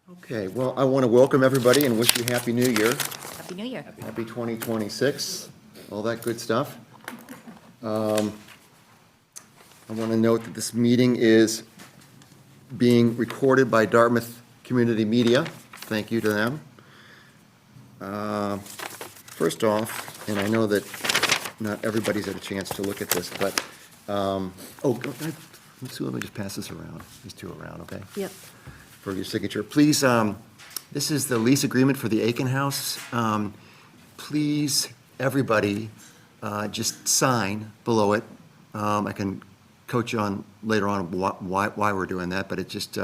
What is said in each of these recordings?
Okay, well, I want to welcome everybody and wish you Happy New Year. Happy New Year. Happy 2026, all that good stuff. I want to note that this meeting is being recorded by Dartmouth Community Media. Thank you to them. First off, and I know that not everybody's had a chance to look at this, but, let me just pass this around, these two around, okay? Yep. For your signature. Please, this is the lease agreement for the Aiken House. Please, everybody, just sign below it. I can coach you on later on why we're doing that, but it just,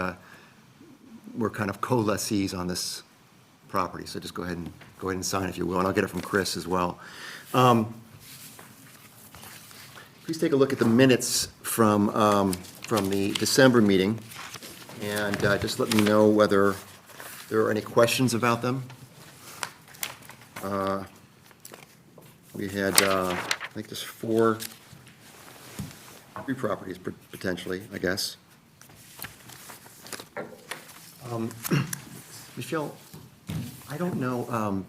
we're kind of co-lessees on this property, so just go ahead and sign if you will, and I'll get it from Chris as well. Please take a look at the minutes from the December meeting, and just let me know whether there are any questions about them. We had, I think there's three properties potentially, I guess. Michelle, I don't know,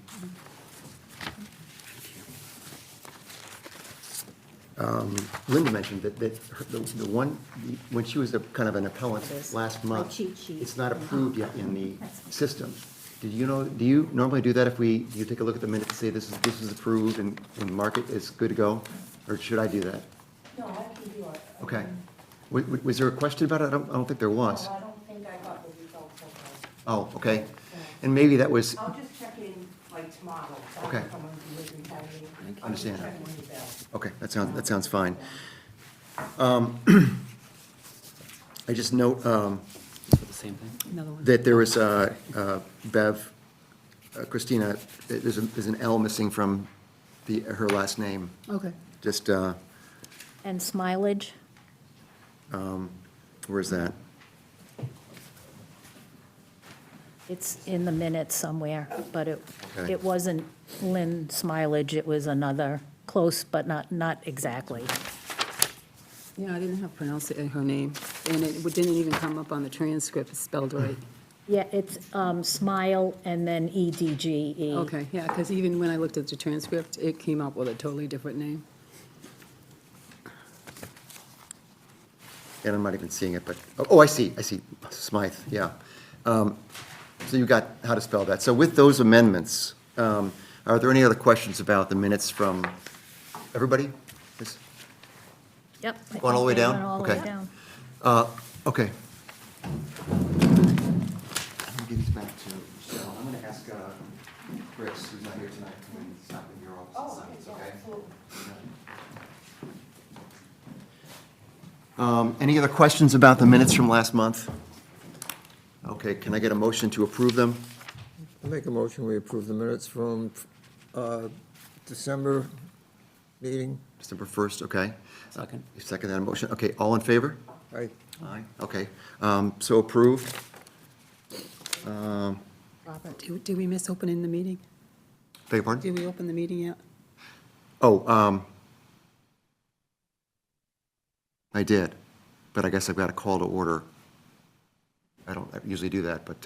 Linda mentioned that the one, when she was kind of an appellant last month, cheat sheet. it's not approved yet in the system. Do you normally do that if you take a look at the minutes and say this is approved and mark it as good to go? Or should I do that? No, I can do it. Okay. Was there a question about it? I don't think there was. No, I don't think I got the results of that. Oh, okay. And maybe that was, I'll just check in like tomorrow. So Okay. I'll come and do it and tell you. Understand. I'll check when you bill. okay, that sounds fine. I just note The same thing? Another one. that there was, Bev, Christina, there's an L missing from her last name. Okay. Just, And Smilage, where's that? it's in the minutes somewhere, but Okay. it wasn't Lynn Smilage, it was another, close, but not exactly. Yeah, I didn't have pronounced it in her name, and it didn't even come up on the transcript spelled right. Yeah, it's Smile and then EDGE. Okay, yeah, because even when I looked at the transcript, it came up with a totally different name. And I'm not even seeing it, but, oh, I see, Smythe, yeah. So you got how to spell that. So with those amendments, are there any other questions about the minutes from everybody? Yes? Yep. I Going all the way think they down? went all the way Okay. down. Okay. I'm going to give these back to Michelle. I'm going to ask Chris, who's not here tonight, to come and stop in your office and sign this, okay? Any other questions about the minutes from last month? Okay, can I get a motion to approve them? I make a motion, we approve the minutes from December meeting. December 1st, okay. Second. You second that motion? Okay, all in favor? Aye. Aye. Okay, so approved. Robert. Did we miss opening the meeting? Beg your pardon? Did we open the meeting yet? Oh, I did, but I guess I've got a call to order. I don't usually do that, but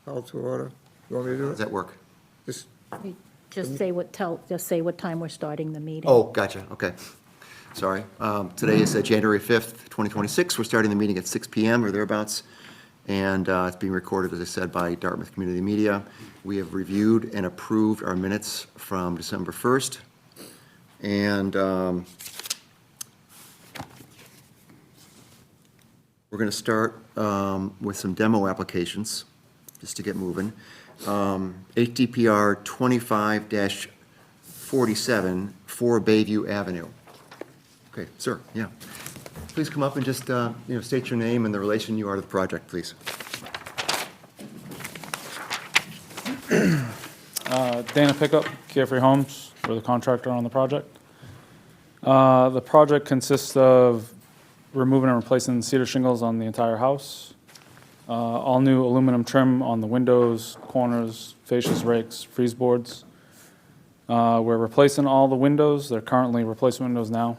Call to order. You want me to do does it? that work? Just, Just say what time we're starting the meeting. Oh, gotcha, okay. Sorry. Today is January 5th, 2026. We're starting the meeting at 6 PM or thereabouts, and it's being recorded, as I said, by Dartmouth Community Media. We have reviewed and approved our minutes from December 1st, and we're going to start with some demo applications, just to get moving. HDPR 25-47, 4 Bayview Avenue. Okay, sir, yeah. Please come up and just, state your name and the relation you are to the project, please. Dana Pickup, Carefree Homes, we're the contractor on the project. The project consists of removing and replacing cedar shingles on the entire house, all new aluminum trim on the windows, corners, fascias, rakes, freeze boards. We're replacing all the windows. They're currently replacement windows now.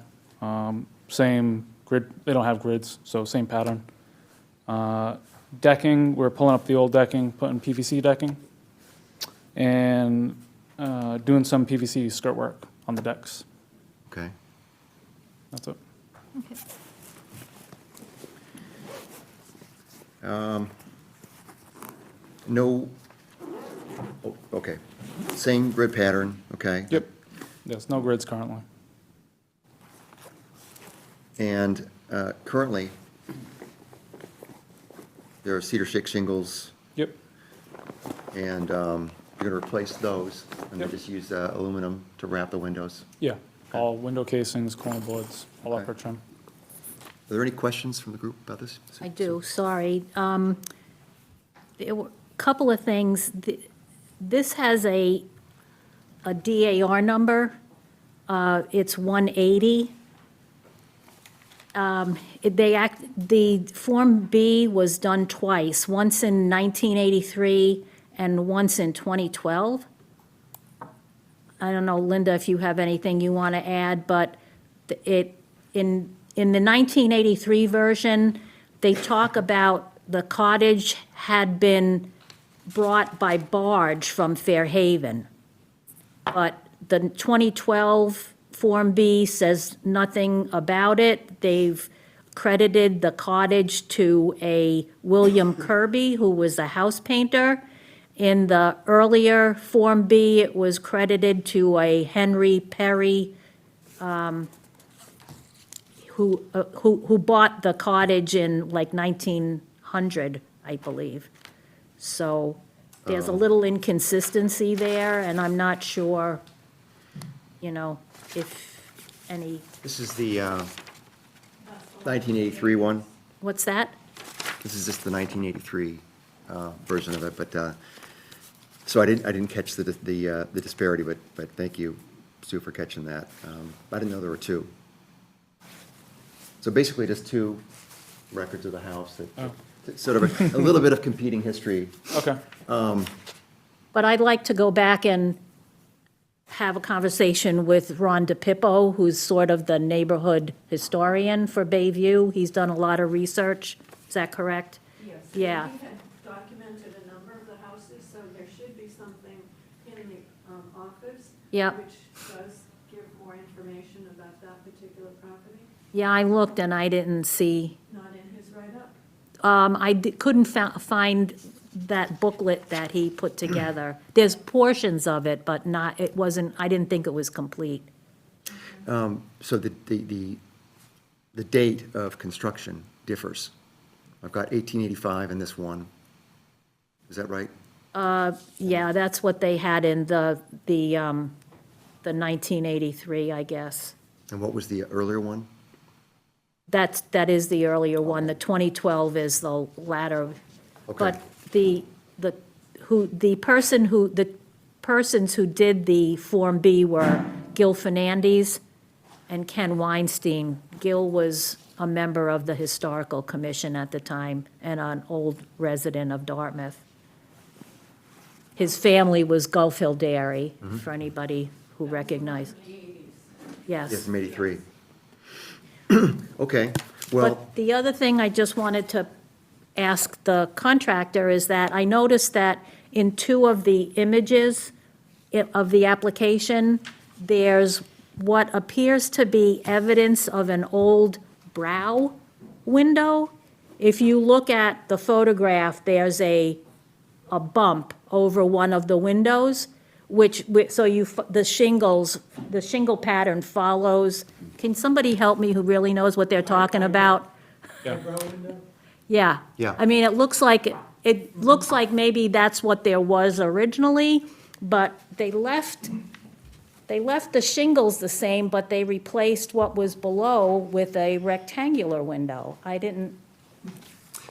Same grid, they don't have grids, so same pattern. Decking, we're pulling up the old decking, putting PVC decking, and doing some PVC skirt work on the decks. Okay. That's it. No, oh, okay. Same grid pattern, okay? Yep. Yes, no grids currently. And currently, there are cedar shake shingles, Yep. and you're going to replace those, and then Yep. just use aluminum to wrap the windows. Yeah. All window casings, corner boards, all Okay. upper trim. Are there any questions from the group about this? I do, sorry. There were a couple of things. This has a DAR number. It's 180. The Form B was done twice, once in 1983 and once in 2012. I don't know, Linda, if you have anything you want to add, but in the 1983 version, they talk about the cottage had been brought by barge from Fairhaven. But the 2012 Form B says nothing about it. They've credited the cottage to a William Kirby, who was a house painter. In the earlier Form B, it was credited to a Henry Perry, who bought the cottage in like 1900, I believe. So there's a little inconsistency there, and I'm not sure, if any, This is the 1983 one. what's that? This is just the 1983 version of it, but, so I didn't catch the disparity, but thank you, Sue, for catching that. I didn't know there were two. So basically, just two records of the house that, sort of a little bit of competing history. Okay. But I'd like to go back and have a conversation with Ron DePippo, who's sort of the neighborhood historian for Bayview. He's done a lot of research. Is that correct? Yes. Yeah. We had documented a number of the houses, so there should be something in the office. Yep. Which does give more information about that particular property, Yeah, I looked and I didn't see, not in his write-up. couldn't find that booklet that he put together. There's portions of it, but not, it wasn't, I didn't think it was complete. So the date of construction differs. I've got 1885 in this one. Is that right? Yeah, that's what they had in the 1983, I guess. And what was the earlier one? That is the earlier one. The 2012 is the latter. Okay. But the persons who did the Form B were Gil Fernandez and Ken Weinstein. Gil was a member of the Historical Commission at the time and an old resident of Dartmouth. His family was Gulf Hill Dairy, for anybody who recognized. Yes, Yes. from 83. Okay, well, But the other thing I just wanted to ask the contractor is that I noticed that in two of the images of the application, there's what appears to be evidence of an old brow window. If you look at the photograph, there's a bump over one of the windows, the shingle pattern follows. Can somebody help me who really knows what they're talking about? Yeah. Yeah. Yeah. I mean, it looks like maybe that's what there was originally, but they left the shingles the same, but they replaced what was below with a rectangular window.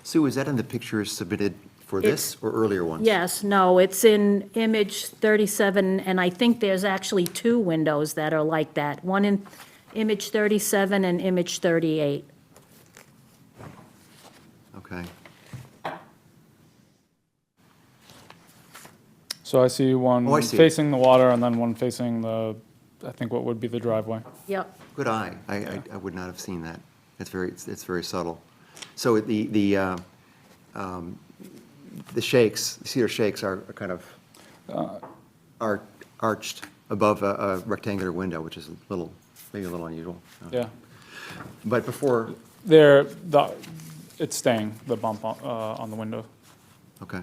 Sue, is that in the pictures submitted for this or earlier ones? Yes, no, it's in image 37, and I think there's actually two windows that are like that. One in image 37 and image 38. Okay. So I see one Oh, I see. facing the water and then one facing I think what would be the driveway. Yep. Good eye. I would not have seen that. It's very subtle. So the the shakes, the cedar shakes are kind of arched above a rectangular window, which is a little, maybe a little unusual. Yeah. But before, It's staying, the bump on the window. okay.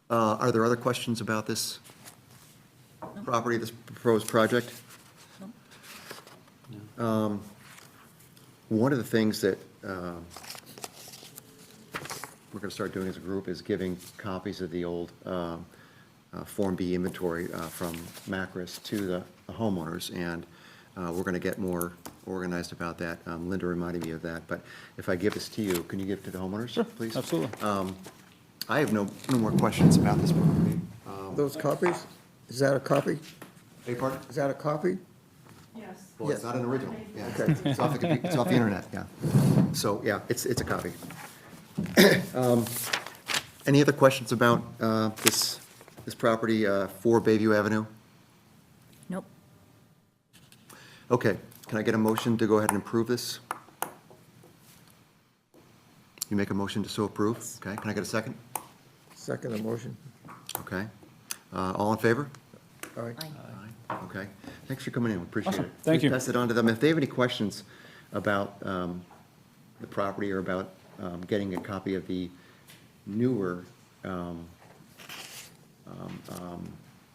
Are there other questions about this property, this proposed project? One of the things that we're going to start doing as a group is giving copies of the old Form B inventory from Macris to the homeowners, and we're going to get more organized about that. Linda reminded me of that, but if I give this to you, can you give it to the homeowners, Sure, please? absolutely. I have no more questions about this property. Those copies? Is that a copy? Beg your pardon? Is that a copy? Yes. Well, it's Yes. not an original, yeah. Okay. It's off it's off the internet, yeah. So, yeah, it's a copy. Any other questions about this property, 4 Bayview Avenue? Nope. Okay, can I get a motion to go ahead and approve this? You make a motion to so approve? Okay, can I get a second? Second motion. Okay. All in favor? All right. Okay. Thanks for coming in, we appreciate Awesome. it. Thank Please you. pass it on to them. If they have any questions about the property or about getting a copy of the newer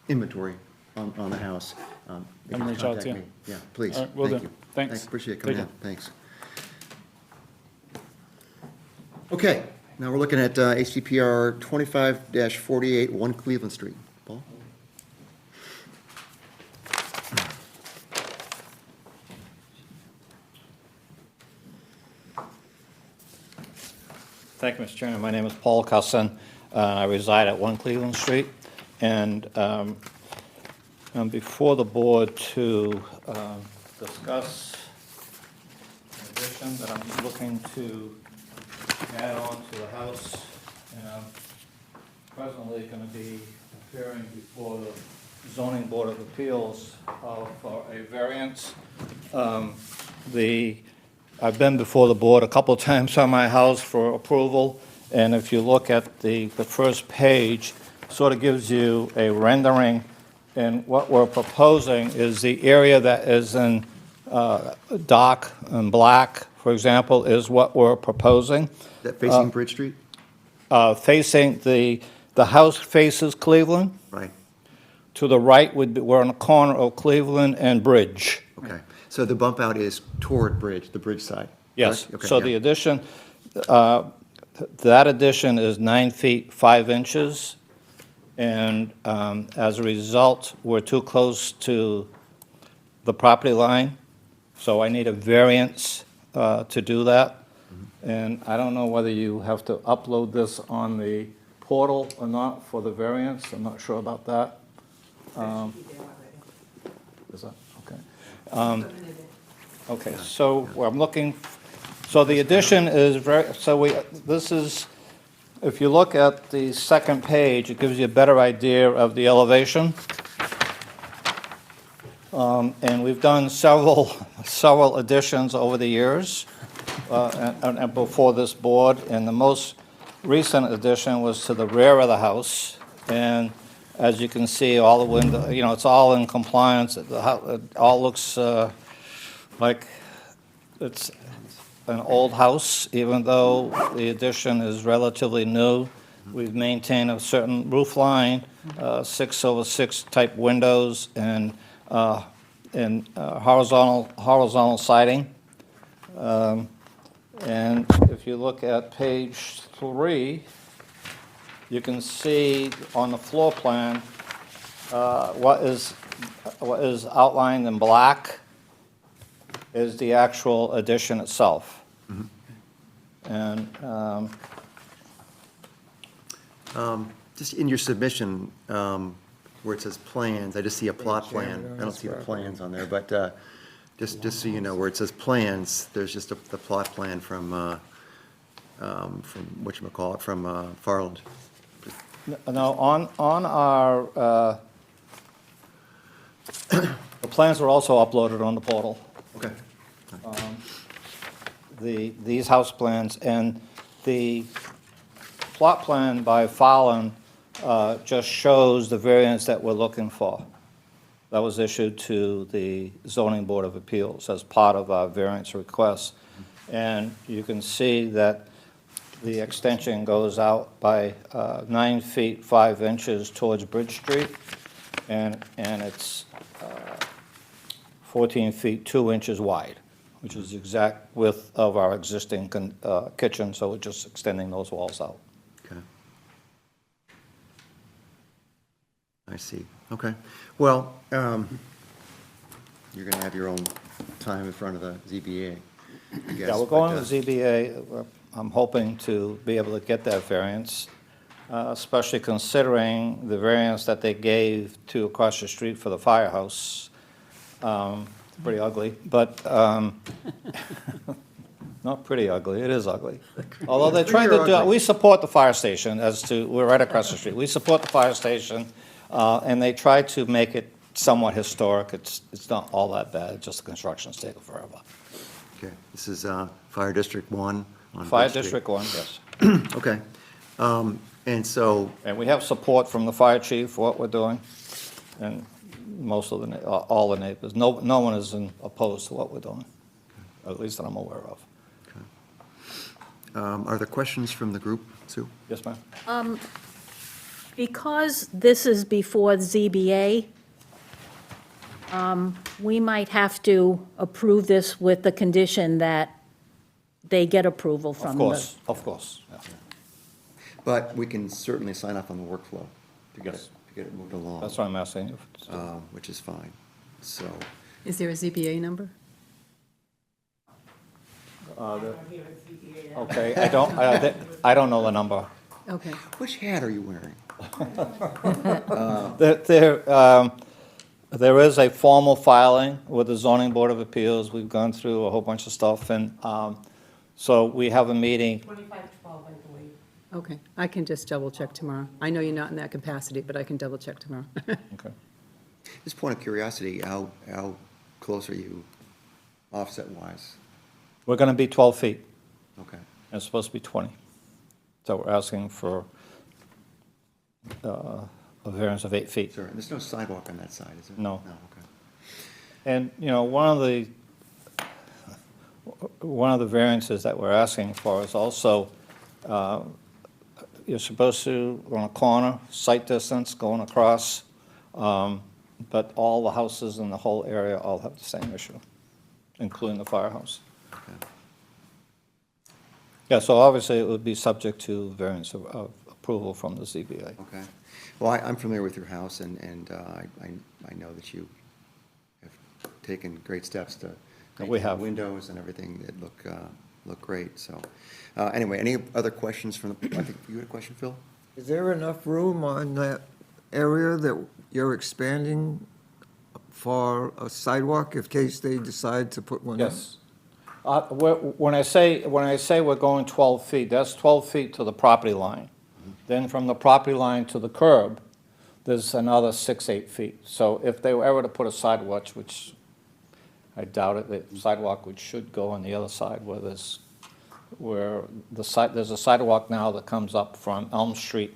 inventory on the house, they And can reach out to contact you. me. Yeah, please. All right, will Thank do. you. Thanks. Appreciate it coming Take in, care. thanks. Okay, now we're looking at HCPR 25-48, 1 Cleveland Street. Paul? Thank you, Mr. Chairman. My name is Paul Cusson. I reside at 1 Cleveland Street, and I'm before the board to discuss an addition that I'm looking to add on to the house. And I'm presently going to be appearing before the zoning board of appeals for a variance. I've been before the board a couple of times on my house for approval, and if you look at the first page, sort of gives you a rendering, and what we're proposing is the area that is in dark and black, for example, is what we're proposing. That facing Bridge Street? Facing, the house faces Cleveland. Right, To the right would be, we're on the corner of Cleveland and Bridge. okay. So the bump out is toward Bridge, the Bridge side? Yes, correct? Okay, so yeah. the addition, that addition is 9 feet 5 inches, and as a result, we're too close to the property line, so I need a variance to do that. And I don't know whether you have to upload this on the portal or not for the variance, I'm not sure about that. Is that, okay. Okay, so I'm looking, so the addition is this is, if you look at the second page, it gives you a better idea of the elevation. And we've done several additions over the years, and before this board, and the most recent addition was to the rear of the house. And as you can see, all the window, it's all in compliance, it all looks like it's an old house, even though the addition is relatively new. We've maintained a certain roof line, 6/6 type windows, and horizontal siding. And if you look at page 3, you can see on the floor plan what is outlined in black is the actual addition itself. And Just in your submission, where it says plans, I just see a plot plan. I don't see the plans on there, but just so you know, where it says plans, there's just the plot plan from whatchamacallit, from Farland. no, on our, the plans are also uploaded on the portal. Okay. these house plans, and the plot plan by Fallon just shows the variance that we're looking for. That was issued to the Zoning Board of Appeals as part of our variance request. And you can see that the extension goes out by 9 feet 5 inches towards Bridge Street, and it's 14 feet 2 inches wide, which is the exact width of our existing kitchen, so we're just extending those walls out. Okay. I see, okay. Well, you're going to have your own time in front of the ZBA, I guess. Yeah, we're going but, to the ZBA. I'm hoping to be able to get that variance, especially considering the variance that they gave to across the street for the firehouse. It's pretty ugly, but, not pretty ugly, it is ugly. Although they're trying to do, we support the fire station we're right across the street. We support the fire station, and they try to make it somewhat historic. It's not all that bad, just the construction's taken forever. Okay, this is Fire District 1 on Fire Bridge Street. District 1, yes. Okay. And so, And we have support from the fire chief for what we're doing, and most of all the neighbors. No one is opposed to what we're doing, at least that I'm aware of. are there questions from the group, Sue? Yes, ma'am? Because this is before the ZBA, we might have to approve this with the condition that they get approval from Of the... course, yeah. But we can certainly sign off on the workflow to get it, Yes. to get it moved along. That's what I'm asking you. Which is fine. So, Is there a ZBA number? Okay, I don't know the number. Okay. which hat are you wearing? There is a formal filing with the Zoning Board of Appeals. We've gone through a whole bunch of stuff, and so we have a meeting. 2512, I believe. Okay, I can just double check tomorrow. I know you're not in that capacity, but I can double check tomorrow. Okay. Just point of curiosity, how close are you offset-wise? We're going to be 12 feet. Okay. It's supposed to be 20. So we're asking for a variance of 8 feet. Sorry, there's no sidewalk on that side, is there? No. No, okay. And, you know, one of the variances that we're asking for is also, you're supposed to, on a corner, sight distance going across, but all the houses in the whole area all have the same issue, including the firehouse. Okay. Yeah, so obviously it would be subject to variance of approval from the ZBA. Okay. Well, I'm familiar with your house, and I know that you have taken great steps to make We the have. windows and everything that look great, so. Anyway, any other questions from the, I think you had a question, Phil? Is there enough room on that area that you're expanding for a sidewalk in case they decide to put one in? Yes. When I say we're going 12 feet, that's 12 feet to the property line. Then from the property line to the curb, there's another 6-8 feet. So if they were ever to put a sidewalk, which I doubt it, the sidewalk should go on the other side there's a sidewalk now that comes up from Elm Street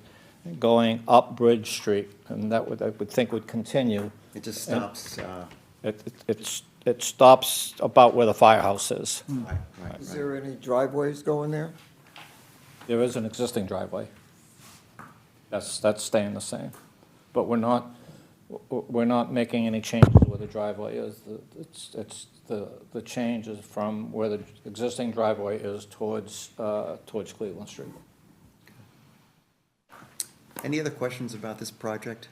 going up Bridge Street, and I would think would continue. It just stops, It stops about where the firehouse is. right, right, Is right. there any driveways going there? There is an existing driveway. That's staying the same. But we're not making any changes where the driveway is. The change is from where the existing driveway is towards Cleveland Street. Any other questions about this project?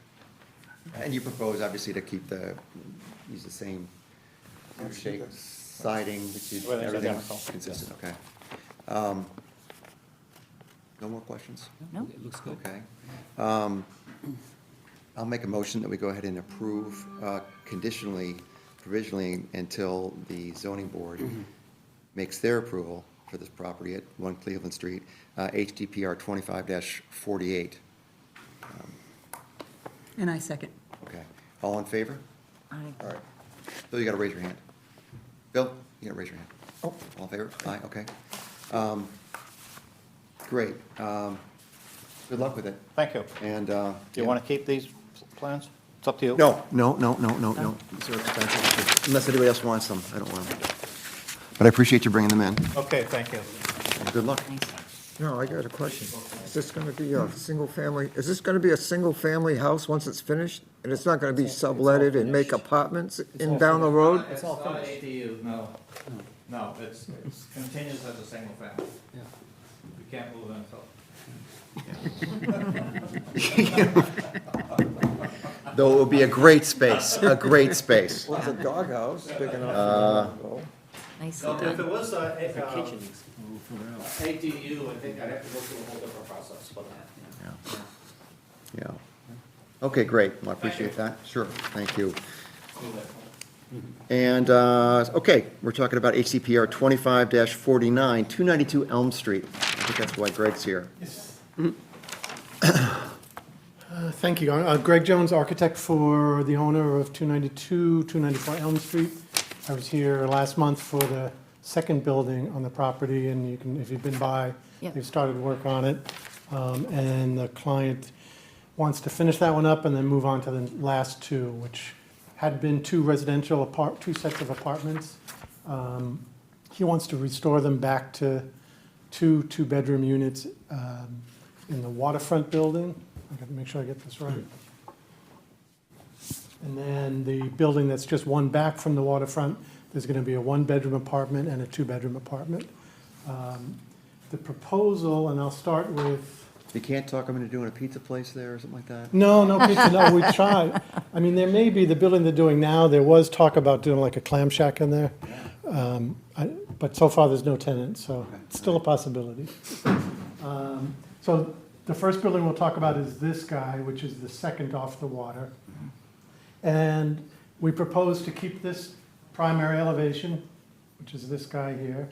And you propose, obviously, to use the same shape siding, which is, Everything's everything's identical, consistent, okay. No more questions? No? It looks good. Okay. I'll make a motion that we go ahead and approve conditionally, provisionally, until the zoning board makes their approval for this property at 1 Cleveland Street, HDPR 25-48. And I second. Okay. All in favor? Aye. All right. Bill, you gotta raise your hand. Bill, you gotta raise your hand. Oh, all in favor? Aye, okay. Great. Good luck with it. Thank you. And, Do you want to keep these plans? It's up to you. No. These are expensive. Unless anybody else wants them, I don't want them. But I appreciate you bringing them in. Okay, thank you. And good luck. No, I got a question. Is this gonna be a single-family, is this gonna be a single-family house once it's finished? And it's not gonna be subletted and make apartments in down the road? It's not ADU, no. No, it's continues as a single family. You can't move until. Though it would be a great space, a great space. Well, it's a doghouse, big enough. Nice. No, if it was a, Kitchens. ADU, I think I'd have to go through a whole different process for that. Yeah. Okay, great. Well, I appreciate that. Sure, thank you. And, okay, we're talking about HCPR 25-49, 292 Elm Street. I think that's why Greg's here. Thank you. Greg Jones, architect for the owner of 292, 294 Elm Street. I was here last month for the second building on the property, and you can, if you've been by, Yep. they've started work on it. And the client wants to finish that one up and then move on to the last two, which had been two sets of apartments. He wants to restore them back to two-bedroom units in the waterfront building. I gotta make sure I get this right. And then the building that's just one back from the waterfront, there's gonna be a one-bedroom apartment and a two-bedroom apartment. The proposal, and I'll start with, You can't talk them into doing a pizza place there or something like that? no pizza, no, we tried. I mean, there may be, the building they're doing now, there was talk about doing like a clam shack in there. But so far, there's no tenant, so it's still a possibility. So the first building we'll talk about is this guy, which is the second off the water. And we propose to keep this primary elevation, which is this guy here.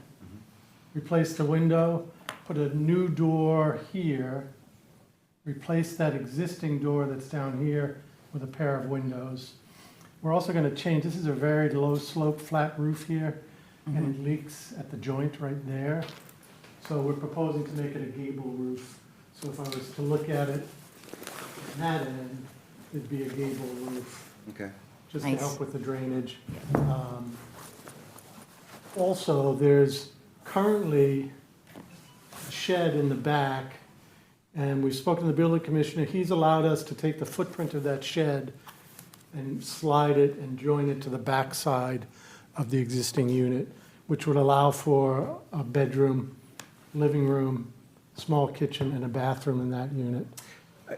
Replace the window, put a new door here, replace that existing door that's down here with a pair of windows. We're also going to change, this is a very low slope, flat roof here, and it leaks at the joint right there. So we're proposing to make it a gable roof. So if I was to look at it at that end, it'd be a gable roof, Okay. just to Nice. help with the drainage. Also, there's currently a shed in the back, and we've spoken to the building commissioner. He's allowed us to take the footprint of that shed and slide it and join it to the back side of the existing unit, which would allow for a bedroom, living room, small kitchen, and a bathroom in that unit.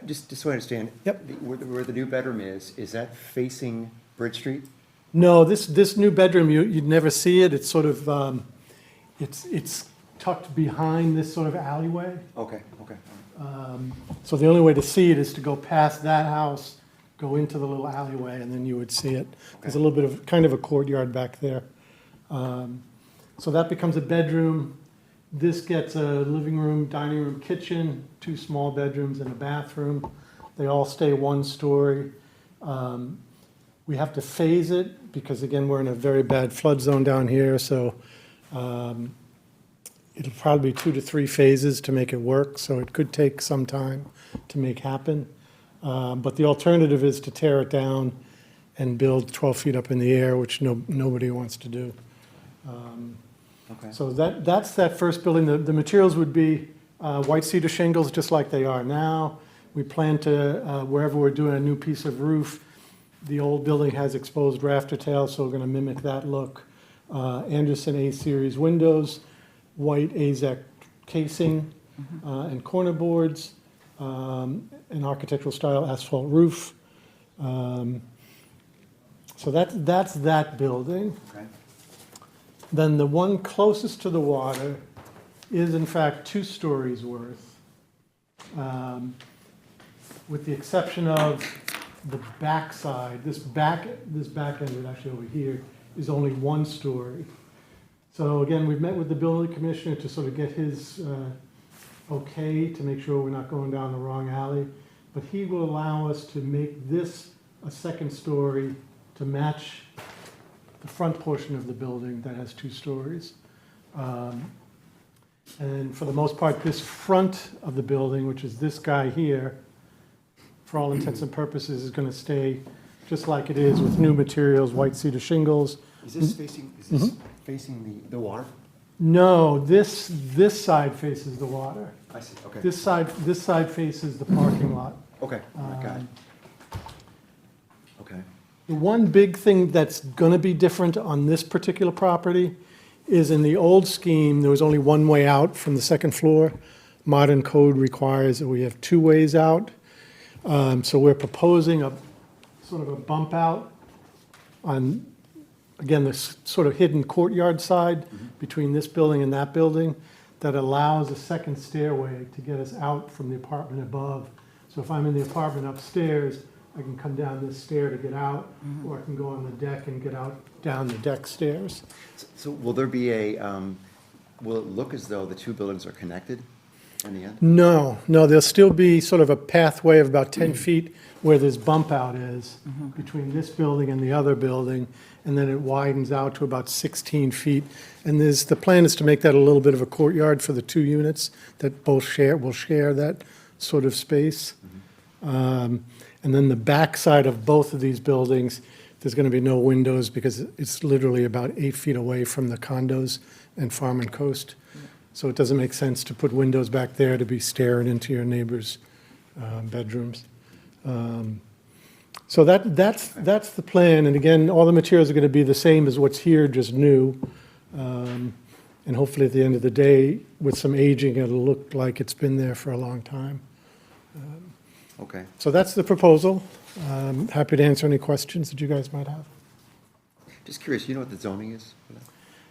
Just so I understand. Yep. Where the new bedroom is that facing Bridge Street? No, this new bedroom, you'd never see it. It's sort of, it's tucked behind this sort of alleyway. Okay. So the only way to see it is to go past that house, go into the little alleyway, and then you would see it. There's a little bit of, kind of a courtyard back there. So that becomes a bedroom. This gets a living room, dining room, kitchen, two small bedrooms and a bathroom. They all stay one story. We have to phase it because, again, we're in a very bad flood zone down here, so it'll probably be 2 to 3 phases to make it work, so it could take some time to make happen. But the alternative is to tear it down and build 12 feet up in the air, which nobody wants to do. Okay. So that's that first building. The materials would be white cedar shingles, just like they are now. We plan to, wherever we're doing a new piece of roof, the old building has exposed rafter tails, so we're going to mimic that look. Anderson A-series windows, white AZEK casing, and corner boards, an architectural style asphalt roof. So that's that building. Okay. Then the one closest to the water is in fact 2 stories worth, with the exception of the back side. This back end, actually over here, is only 1 story. So again, we've met with the building commissioner to sort of get his okay to make sure we're not going down the wrong alley. But he will allow us to make this a 2nd story to match the front portion of the building that has 2 stories. And for the most part, this front of the building, which is this guy here, for all intents and purposes, is going to stay just like it is with new materials, white cedar shingles. Is this facing the water? No, this side faces the water. I see, okay. This side faces the parking lot. Okay, all right, got it. Okay. The one big thing that's going to be different on this particular property is in the old scheme, there was only one way out from the second floor. Modern code requires that we have two ways out. So we're proposing a sort of a bump out on, again, this sort of hidden courtyard side between this building and that building that allows a second stairway to get us out from the apartment above. So if I'm in the apartment upstairs, I can come down this stair to get out, or I can go on the deck and get out down the deck stairs. So will there be will it look as though the two buildings are connected in the end? No, there'll still be sort of a pathway of about 10 feet where this bump out is between this building and the other building, and then it widens out to about 16 feet. And the plan is to make that a little bit of a courtyard for the two units that both will share that sort of space. And then the back side of both of these buildings, there's going to be no windows because it's literally about 8 feet away from the condos and Farm and Coast. So it doesn't make sense to put windows back there to be staring into your neighbors' bedrooms. So that's the plan. And again, all the materials are going to be the same as what's here, just new. And hopefully at the end of the day, with some aging, it'll look like it's been there for a long time. Okay. So that's the proposal. Happy to answer any questions that you guys might have. Just curious, you know what the zoning is for that?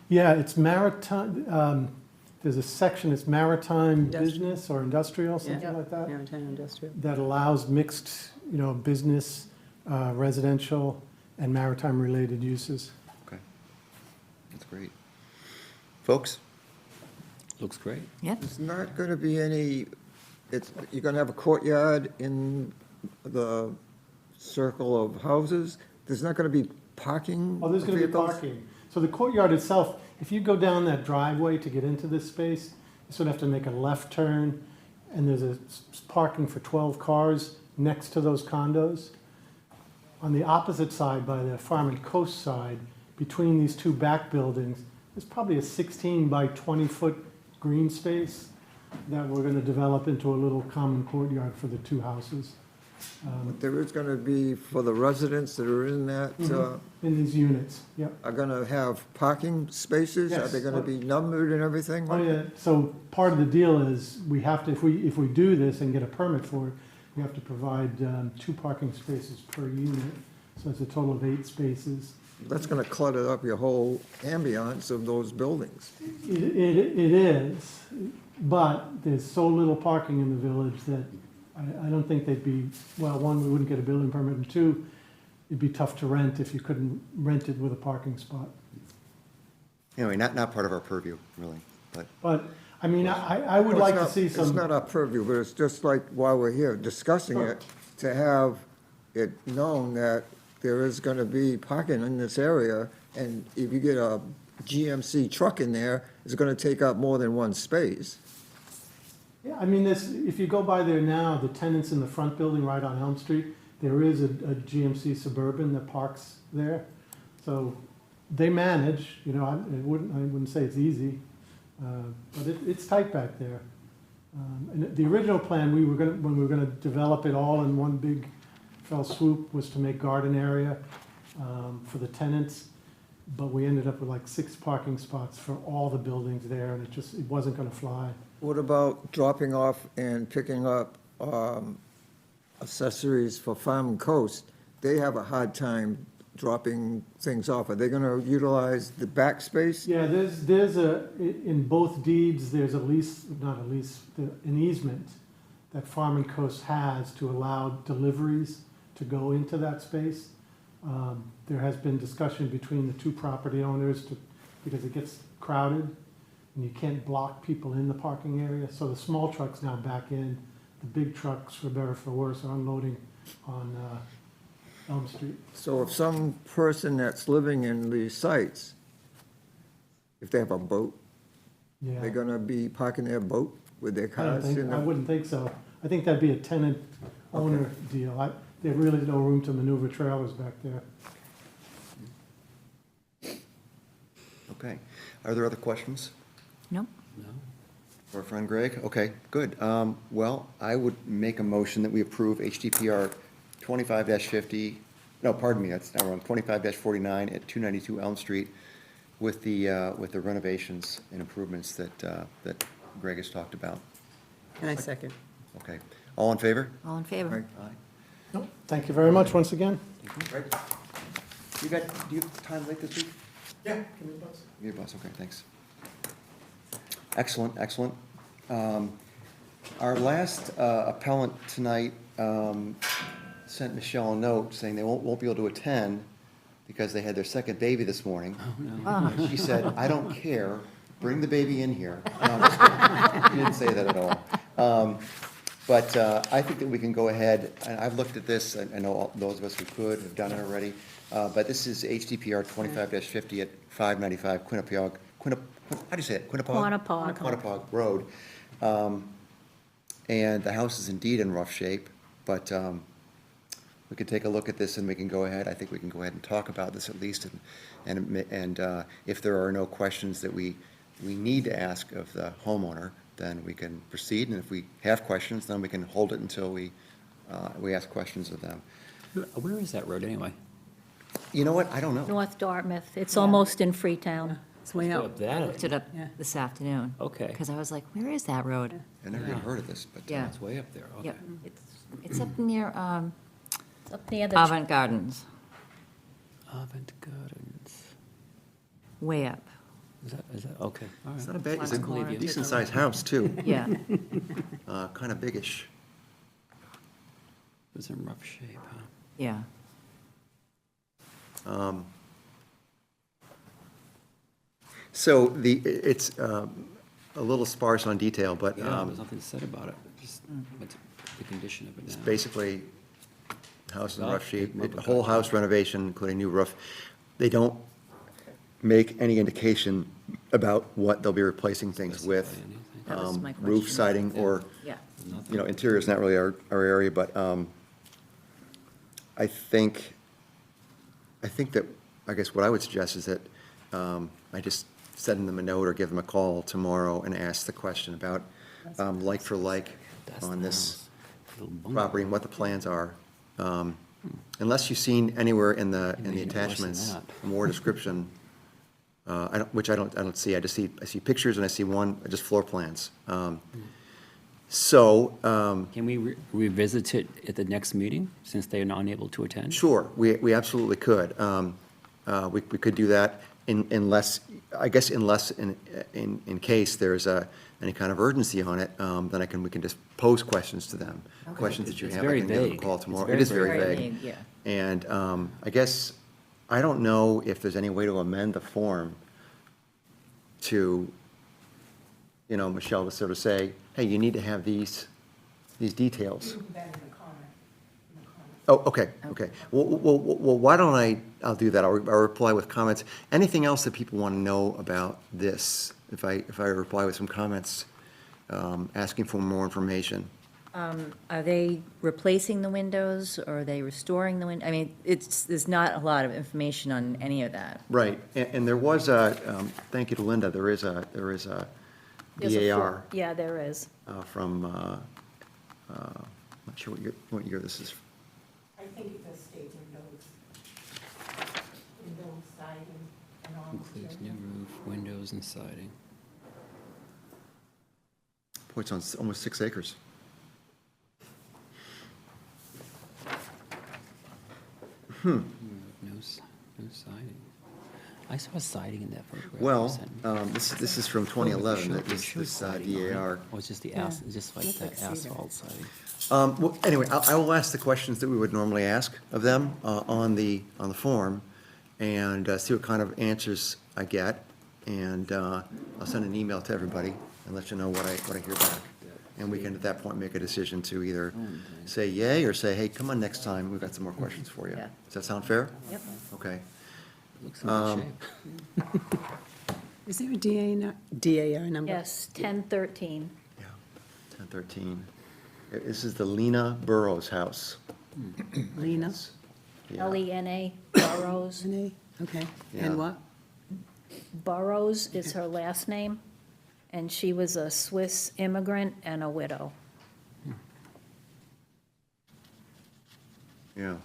Yeah, it's maritime, there's a section, it's maritime Industrial. business or industrial, something Yeah. like that, Maritime industrial. that allows mixed, business, residential, and maritime-related uses. Okay. That's great. Folks? Looks great. It's not going to be any, you're going to have a courtyard in the circle of houses? There's not going to be parking Oh, there's going to be vehicles? parking. So the courtyard itself, if you go down that driveway to get into this space, you sort of have to make a left turn, and there's parking for 12 cars next to those condos. On the opposite side, by the Farm and Coast side, between these two back buildings, there's probably a 16 by 20-foot green space that we're going to develop into a little common courtyard for the two houses There is going to be, for the residents that are in that, in these units. Yep. are going to have parking spaces? Are Yes. they going to be numbered and everything? Oh, yeah, so part of the deal is, we have to, if we do this and get a permit for it, we have to provide 2 parking spaces per unit, so it's a total of 8 spaces. That's going to clutter up your whole ambiance of those buildings. It is, but there's so little parking in the village that I don't think they'd be, well, one, we wouldn't get a building permit, and 2, it'd be tough to rent if you couldn't rent it with a parking spot. Anyway, not part of our purview, really, but, But, I mean, I would Well, like it's to not- see It's some, not our purview, but it's just like while we're here discussing it, to have it known that there is going to be parking in this area, and if you get a GMC truck in there, it's going to take up more than one space. yeah, I mean, if you go by there now, the tenants in the front building right on Elm Street, there is a GMC Suburban that parks there. So they manage, I wouldn't say it's easy, but it's tight back there. And the original plan, when we were gonna develop it all in one big fell swoop, was to make garden area for the tenants, but we ended up with like 6 parking spots for all the buildings there, and it wasn't gonna fly. What about dropping off and picking up accessories for Farm and Coast? They have a hard time dropping things off. Are they going to utilize the back space? Yeah, in both deeds, there's an easement that Farm and Coast has to allow deliveries to go into that space. There has been discussion between the 2 property owners because it gets crowded and you can't block people in the parking area. So the small trucks now back in, the big trucks, for better or for worse, are unloading on Elm Street. So if some person that's living in these sites, if they have a boat Yeah. They're gonna be parking their boat with their I don't cars in think, I the, wouldn't think so. I think that'd be a tenant owner deal. There's really no room to maneuver trailers back there. Okay. Are there other questions Nope. No? for our friend Greg? Okay, good. Well, I would make a motion that we approve HDPR 25-50, no, pardon me, that's not wrong, 25-49 at 292 Elm Street with the renovations and improvements that Greg has talked about. And I second. Okay. All in favor? All in favor? Aye. Nope. Thank you very much once again. Greg, do you have time late this week? Yeah. Give me the bus. Your boss, okay, thanks. Excellent, excellent. Our last appellant tonight sent Michelle a note saying they won't be able to attend because they had their second baby this morning. And she said, "I don't care, bring the baby in here." No, I'm just kidding. She didn't say that at all. But I think that we can go ahead, and I've looked at this, I know those of us who could have done it already, but this is HDPR 25-50 at 595 Quinnipiac, how do you say it? Quantipoc. Quantipoc Road. And the house is indeed in rough shape, but we could take a look at this and we can go ahead, I think we can go ahead and talk about this at least, and if there are no questions that we need to ask of the homeowner, then we can proceed, and if we have questions, then we can hold it until we ask questions of them. Where is that road anyway? You know what, I don't know. North Dartmouth. It's almost in Freetown. It's way Go out. up that. Looked it up Yeah. this afternoon. Okay. Because I was like, where is that road? I never even heard of this, but. Yeah. It's way up there, okay. Yep, it's up near It's up near the, Avant Gardens, Avant Gardens. way up. Is that, okay, all It's right. not a bad, it's Last corner. a decent-sized house, too, Yeah, kind of biggish. It was in rough shape, huh? yeah. So it's a little sparse on detail, but Yeah, there's nothing said about it, just what's the condition of it it's now. basically house in Well, rough shape, maybe we'll whole cut it. house renovation, including new roof. They don't make any indication about what they'll be replacing things with. Specify anything. That was my Roof, question. siding, or, Yeah. you know, interior is not really our area, but I think that, I guess what I would suggest is that I just send them a note or give them a call tomorrow and ask the question about like for like That's on the this house. Little bungalow. property and what the plans are. Unless you've seen anywhere in the Maybe worse than attachments, that. more description, which I don't see. I see pictures and I see just floor plans. So, Can we revisit it at the next meeting, since they are not unable to attend? sure, we absolutely could. We could do that unless in case there's any kind of urgency on it, then we can just pose questions to them. Questions that you It's have, I very can give them a vague. call It's tomorrow. very, It is very very vague. vague. Yeah. And I guess, I don't know if there's any way to amend the form to, you know, Michelle, to sort of say, hey, you need to have these details. You can put that in the comment. Oh, okay, okay. Well, why don't I'll do that. I'll reply with comments. Anything else that people want to know about this? If I reply with some comments, asking for more information. Are they replacing the windows, or are they restoring the I mean, there's not a lot of information on any of that. Right, and there was a, thank you to Linda, there is a there's a DAR yeah, there is. from, I'm not sure what year this is. I think it does state windows, siding, and all. Includes new roof, windows, and siding. Boy, it's on almost 6 acres. No siding. I saw siding in that photograph. you Well, sent me. this is from 2011, It this showed siding on it. DAR. Oh, it's just the Yeah. just like Looks like that cedar. asphalt siding. Well, anyway, I will ask the questions that we would normally ask of them on the form, and see what kind of answers I get, and I'll send an email to everybody and let you know what I hear back. And we can, at that point, make a decision to either say yay or say, hey, come on next time, we've got some more questions for you. Yeah. Does that sound fair? Yep. Okay. Looks in good shape. Is there a DAR number? Yes, 1013. Yeah, 1013. This is the Lena Burrows house. Lena? Yeah. Lena Burrows. Renee? Okay. Yeah. And what? Burrows is her last name, and she was a Swiss immigrant and a widow. Yeah.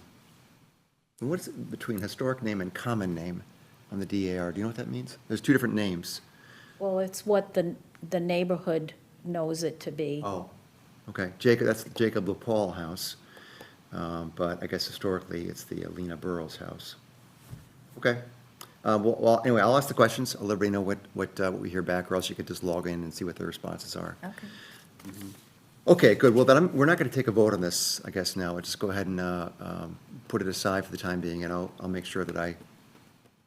And what's it between historic name and common name on the DAR? Do you know what that means? There's two different names. Well, it's what the neighborhood knows it to be. Oh, okay. Jacob, that's the Jacob LaPaul house. But I guess historically, it's the Lena Burrows house. Okay. Well, anyway, I'll ask the questions. I'll let everybody know what we hear back, or else you could just log in and see what the responses are. Okay. Okay, good. Well, then we're not going to take a vote on this, I guess, now. We'll just go ahead and put it aside for the time being, and I'll make sure that I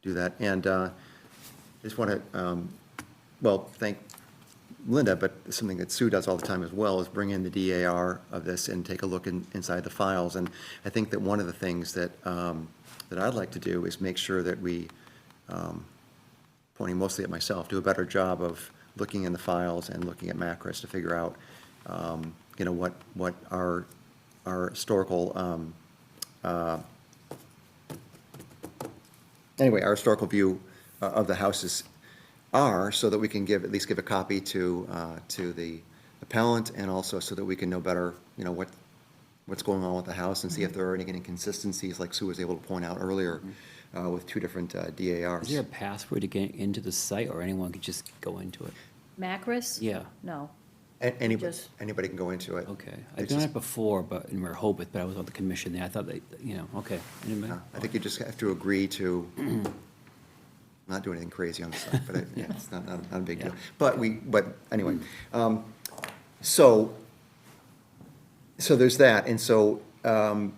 do that. And just want to, well, thank Linda, but something that Sue does all the time as well is bring in the DAR of this and take a look inside the files. And I think that one of the things that, that I'd like to do is make sure that we, pointing mostly at myself, do a better job of looking in the files and looking at Macris to figure out, you know, what our historical, anyway, our historical view of the houses are, so that we can at least give a copy to the appellant, and also so that we can know better, you know, what's going on with the house, and see if there are any inconsistencies, like Sue was able to point out earlier, with two different DARs. Is there a password to get into the site, or anyone could just go into it? Macris? Yeah. No. Anybody can go into it. Okay. It's I've done just- it before, but in Rehoboth, but I was on the commission there. I thought they, you know, okay. Anybody? I think you just have to agree to not do anything crazy on the site, but yeah, it's not a big deal. Yeah. But anyway, so there's that, and so, does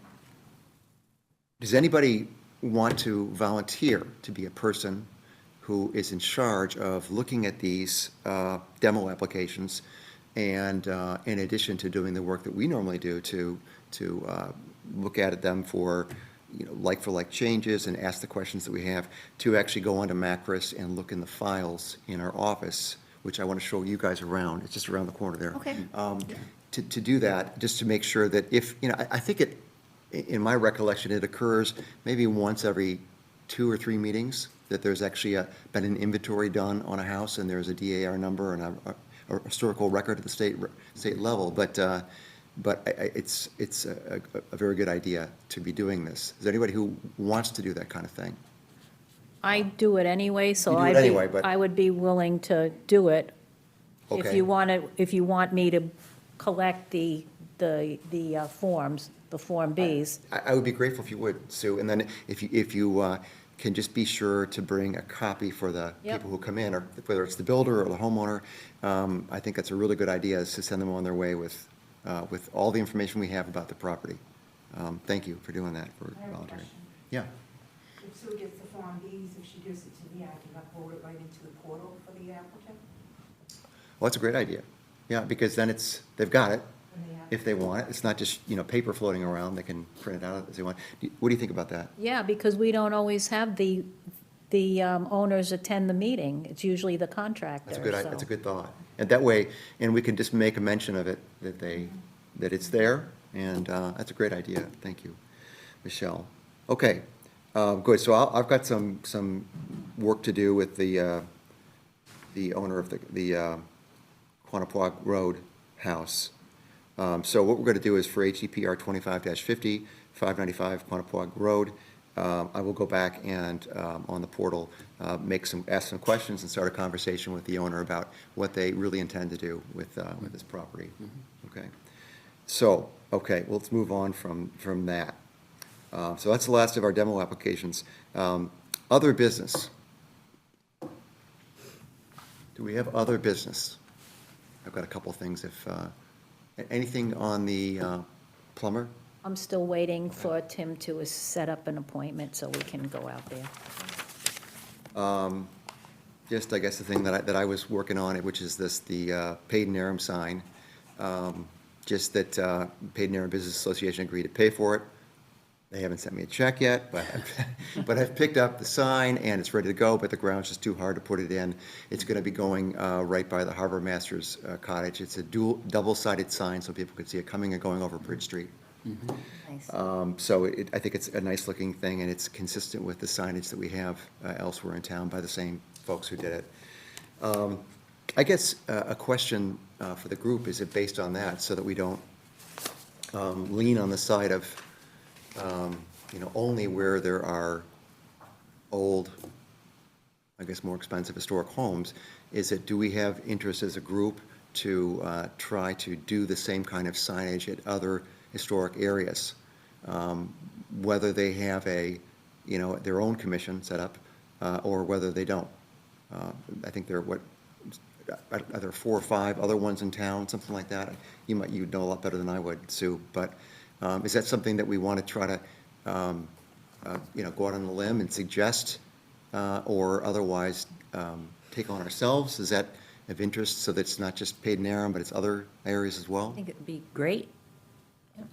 anybody want to volunteer to be a person who is in charge of looking at these demo applications, and in addition to doing the work that we normally do to look at them for, you know, like-for-like changes and ask the questions that we have, to actually go onto Macris and look in the files in our office, which I want to show you guys around. It's just around the corner there. Okay. To do that, just to make sure that if, you know, I think it, in my recollection, it occurs maybe once every 2 or 3 meetings, that there's actually been an inventory done on a house, and there's a DAR number and a historical record at the state level, but it's a very good idea to be doing this. Is there anybody who wants to do that kind of thing? I do it anyway, so You do it I'd be, anyway, but- I would be willing to do it. If Okay. you want me to collect the forms, the Form Bs. I would be grateful if you would, Sue, and then if you can just be sure to bring a copy for the Yep. people who come in, or whether it's the builder or the homeowner. I think that's a really good idea, is to send them on their way with all the information we have about the property. Thank you for doing that, for I have a volunteering. question. Yeah. If Sue gets the Form Bs, if she gives it to me, I can upload it right into the portal for the applicant? Well, that's a great idea. Yeah, because then they've got it, When they have- if they want it. It's not just, you know, paper floating around. They can print it out as they want. What do you think about that? Yeah, because we don't always have the owners attend the meeting. It's usually the contractor, That's a so. good thought. And that way, and we can just make a mention of it, that it's there, and that's a great idea. Thank you, Michelle. Okay, good. So I've got some work to do with the owner of the Quannapoag Road house. So what we're going to do is for HDPR 25-50, 595 Quannapoag Road, I will go back and, on the portal, ask some questions and start a conversation with the owner about what they really intend to do with this property. Okay. So, okay, well, let's move on from that. So that's the last of our demo applications. Other business. Do we have other business? I've got a couple things. Anything on the plumber? I'm still waiting for Tim to set up an appointment so we can go out there. Just, I guess, the thing that I was working on, which is the paid and Aram sign. Just that Paid and Aram Business Association agreed to pay for it. They haven't sent me a check yet, but, but I've picked up the sign and it's ready to go, but the ground's just too hard to put it in. It's gonna be going right by the harbor master's cottage. It's a double-sided sign, so people could see it coming and going over Bridge Street. Nice. So I think it's a nice-looking thing, and it's consistent with the signage that we have elsewhere in town by the same folks who did it. I guess a question for the group, is it based on that, so that we don't lean on the side of, only where there are old, I guess, more expensive historic homes? Is it, do we have interest as a group to try to do the same kind of signage at other historic areas? Whether they have their own commission set up, or whether they don't. I think there are, are there 4 or 5 other ones in town, something like that? You'd know a lot better than I would, Sue, but is that something that we want to try to, go out on a limb and suggest, or otherwise take on ourselves? Is that of interest, so that it's not just Paid and Aram, but it's other areas as well? I think it'd be great.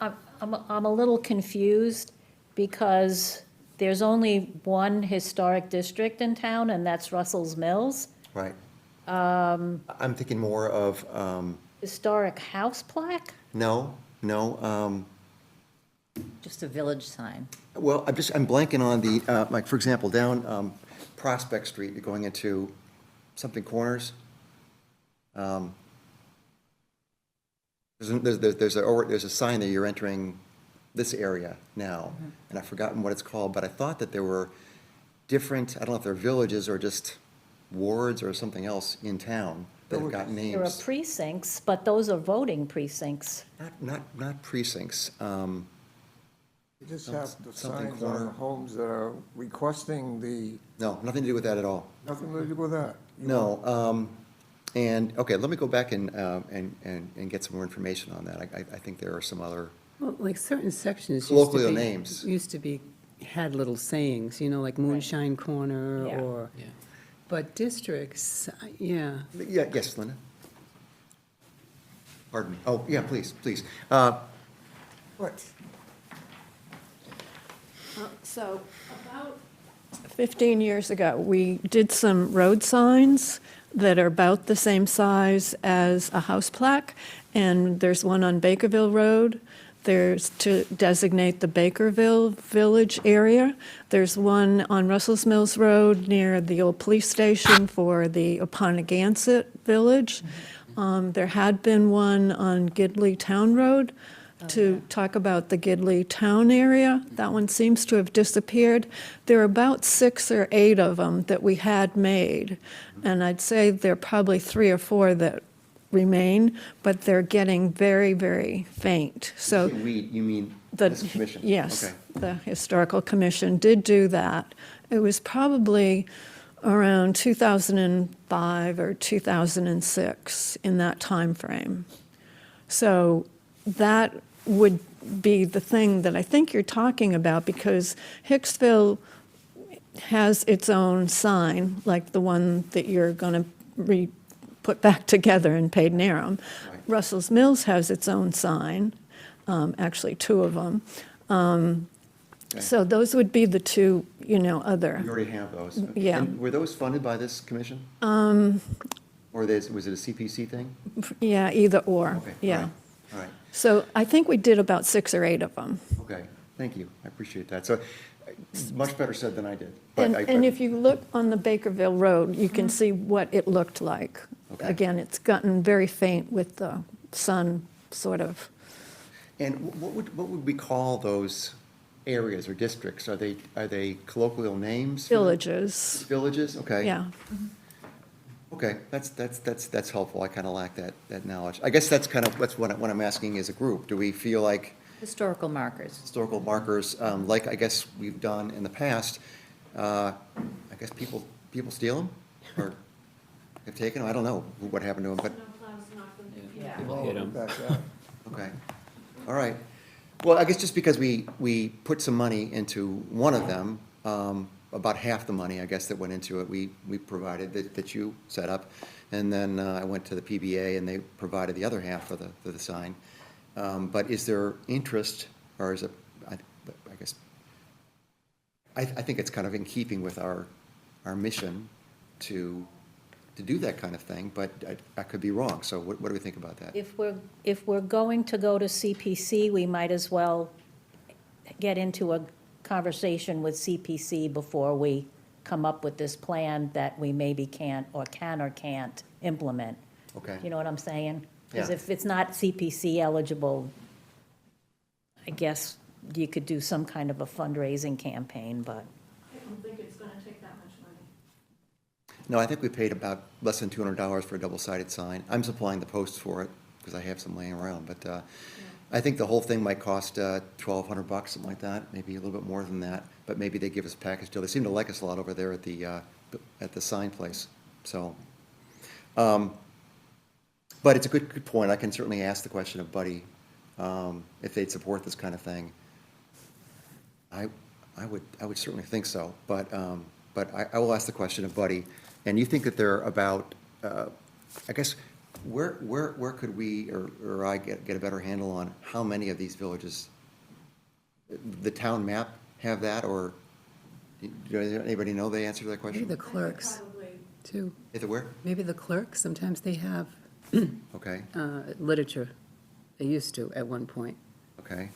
I'm a little confused because there's only one historic district in town, and that's Russell's Mills. Right. I'm thinking more of, Historic house plaque? no, Just a village sign. well, I'm blanking on the, like, for example, down Prospect Street, you're going into something Corners. There's a sign there, you're entering this area now, and I've forgotten what it's called, but I thought that there were different, I don't know if they're villages or just wards or something else in town that have got There are names. precincts, but those are voting precincts. Not precincts. You just have the Something signs on corner. the homes that are requesting the, No, nothing to do with that at all. nothing to do with that. No, and, okay, let me go back and get some more information on that. I think there are some other, Well, like certain sections Colloquial names. used to be, had little sayings, like Moonshine Corner Yeah. or, Yeah. but districts, yeah. yes, Linda? Pardon me. Oh, yeah, please. What? So about 15 years ago, we did some road signs that are about the same size as a house plaque, and there's one on Bakerville Road. There's to designate the Bakerville Village area. There's one on Russell's Mills Road near the old police station for the Uponiganset Village. There had been one on Gidley Town Road to talk about the Gidley Town area. That one seems to have disappeared. There are about 6 or 8 of them that we had made, and I'd say there are probably 3 or 4 that remain, but they're getting very, very faint. So You mean the, this commission? yes, Okay. the Historical Commission did do that. It was probably around 2005 or 2006, in that time frame. So that would be the thing that I think you're talking about, because Hicksville has its own sign, like the one that you're going to put back together in Paid and Aram. Right. Russell's Mills has its own sign, actually 2 of them. Okay. So those would be the 2, other. You already have those. Yeah. And were those funded by this commission? Or was it a CPC thing? Yeah, either or, Okay. yeah. All right. So I think we did about 6 or 8 of them. Okay, thank you, I appreciate that. So, much better said than I did. But And if you look on the Bakerville Road, you can see what it looked like. Okay. Again, it's gotten very faint with the sun, sort of. And what would we call those areas or districts? Are they colloquial names? for them? Villages, Villages, okay. yeah. Okay, that's helpful, I kind of lack that knowledge. I guess that's what I'm asking as a group. Do we feel like Historical markers. historical markers, like I guess we've done in the past, I guess people steal them? Or have taken them? I don't know what happened to them, but, Snowplows knock them to Yeah. People hit 'em. Back out. okay. All right. Well, I guess just because we put some money into one of them, about half the money, I guess, that went into it, we provided, that you set up. And then I went to the PBA and they provided the other half for the sign. But is there interest, or is it, I guess, I think it's kind of in keeping with our mission to do that kind of thing, but I could be wrong. So what do we think about that? If we're going to go to CPC, we might as well get into a conversation with CPC before we come up with this plan that we maybe can't or can't implement. Okay. You know what I'm saying? Because Yeah. if it's not CPC eligible, I guess you could do some kind of a fundraising campaign, but. I don't think it's going to take that much money. No, I think we paid about less than $200 for a double-sided sign. I'm supplying the posts for it, because I have some laying around, but I think the whole thing might cost $1,200, something like that, maybe a little bit more than that, but maybe they give us a package deal. They seem to like us a lot over there at the sign place, so. But it's a good point. I can certainly ask the question of Buddy, if they'd support this kind of thing. I would certainly think so, but I will ask the question of Buddy. And you think that they're about, I guess, where could we, or I get a better handle on how many of these villages, the town map have that, or does anybody know the answer to that Maybe question? the clerks, too. Is it where? Maybe the clerks, sometimes they have Okay, literature. They used to at one point. okay.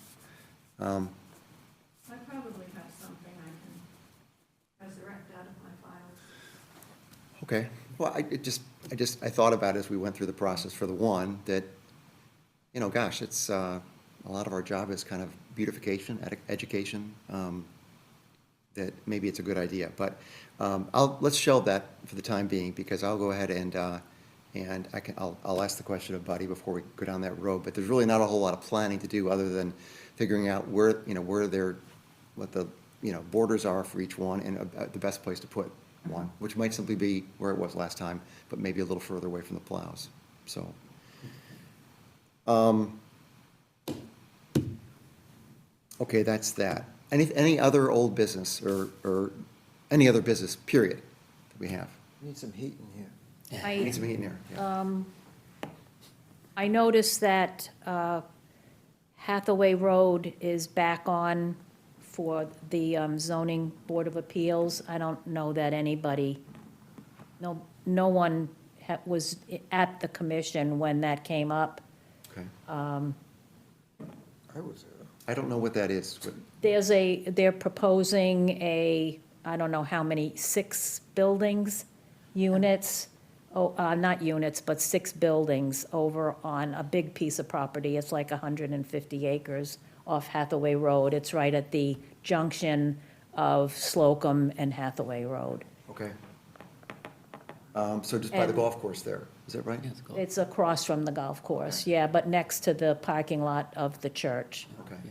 I probably have something I can resurrect out of my files. Okay, well, I thought about it as we went through the process for the one, that, you know, gosh, it's, a lot of our job is kind of beautification, education, that maybe it's a good idea, but, let's shelve that for the time being, because I'll go ahead and I'll ask the question of Buddy before we go down that road, but there's really not a whole lot of planning to do other than figuring out where, you know, what the, you know, borders are for each one and the best place to put one, which might simply be where it was last time, but maybe a little further away from the plows, so. Okay, that's that. Any other old business or any other business, period, that we have? Need some heat in here. Need some heat in there. Yeah. I noticed that Hathaway Road is back on for the zoning board of appeals. I don't know that anybody, no one was at the commission when that came up. Okay. I was there. I don't know what that is. They're proposing I don't know how many, 6 buildings, units, not units, but 6 buildings over on a big piece of property. It's like 150 acres off Hathaway Road. It's right at the junction of Slocum and Hathaway Road. Okay. So just by the And- golf course there, is that right? Yeah, it's cool. It's across from the golf course, yeah, but next to the parking lot of the church. Okay. Yeah.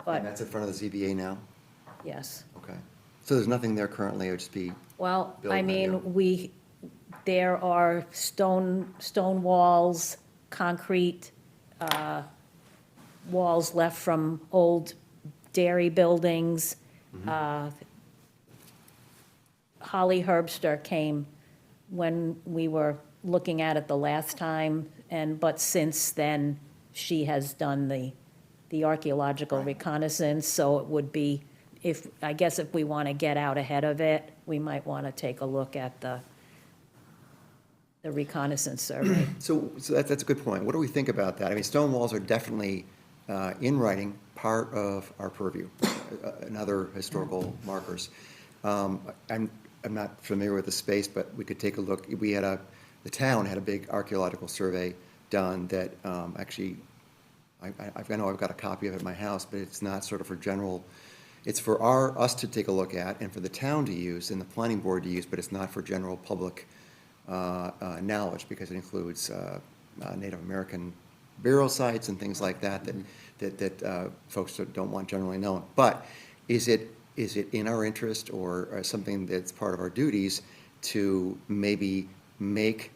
But, And that's in front of the ZBA now? yes. Okay. So there's nothing there currently, it would just be, Well, Build I that, yeah. mean, there are stone walls, concrete walls left from old dairy buildings. Holly Herbster came when we were looking at it the last time, but since then, she has done the archaeological reconnaissance, so it would be, I guess if we want to get out ahead of it, we might want to take a look at the reconnaissance survey. so that's a good point. What do we think about that? I mean, stone walls are definitely, in writing, part of our purview, and other historical markers. I'm not familiar with the space, but we could take a look. The town had a big archaeological survey done that, actually, I know I've got a copy of it at my house, but it's not sort of for general, it's for us to take a look at and for the town to use and the planning board to use, but it's not for general public knowledge, because it includes Native American burial sites and things like that folks don't want generally known. But is it in our interest or something that's part of our duties to maybe make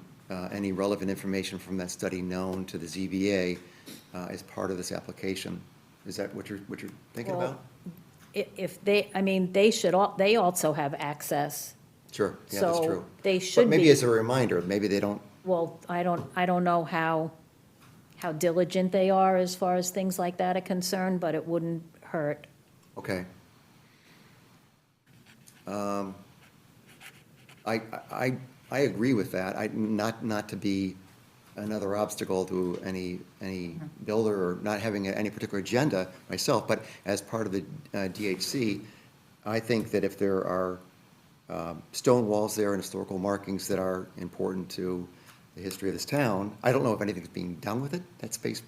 any relevant information from that study known to the ZBA as part of this application? Is that what you're thinking Well, about? If they they also have access. Sure, yeah, that's so true. they should But maybe be- as a reminder, maybe they don't, Well, I don't know how diligent they are as far as things like that are concerned, but it wouldn't hurt. okay. I agree with that. Not to be another obstacle to any builder or not having any particular agenda myself, but as part of the DHC, I think that if there are stone walls there and historical markings that are important to the history of this town, I don't know if anything's being done with it, that space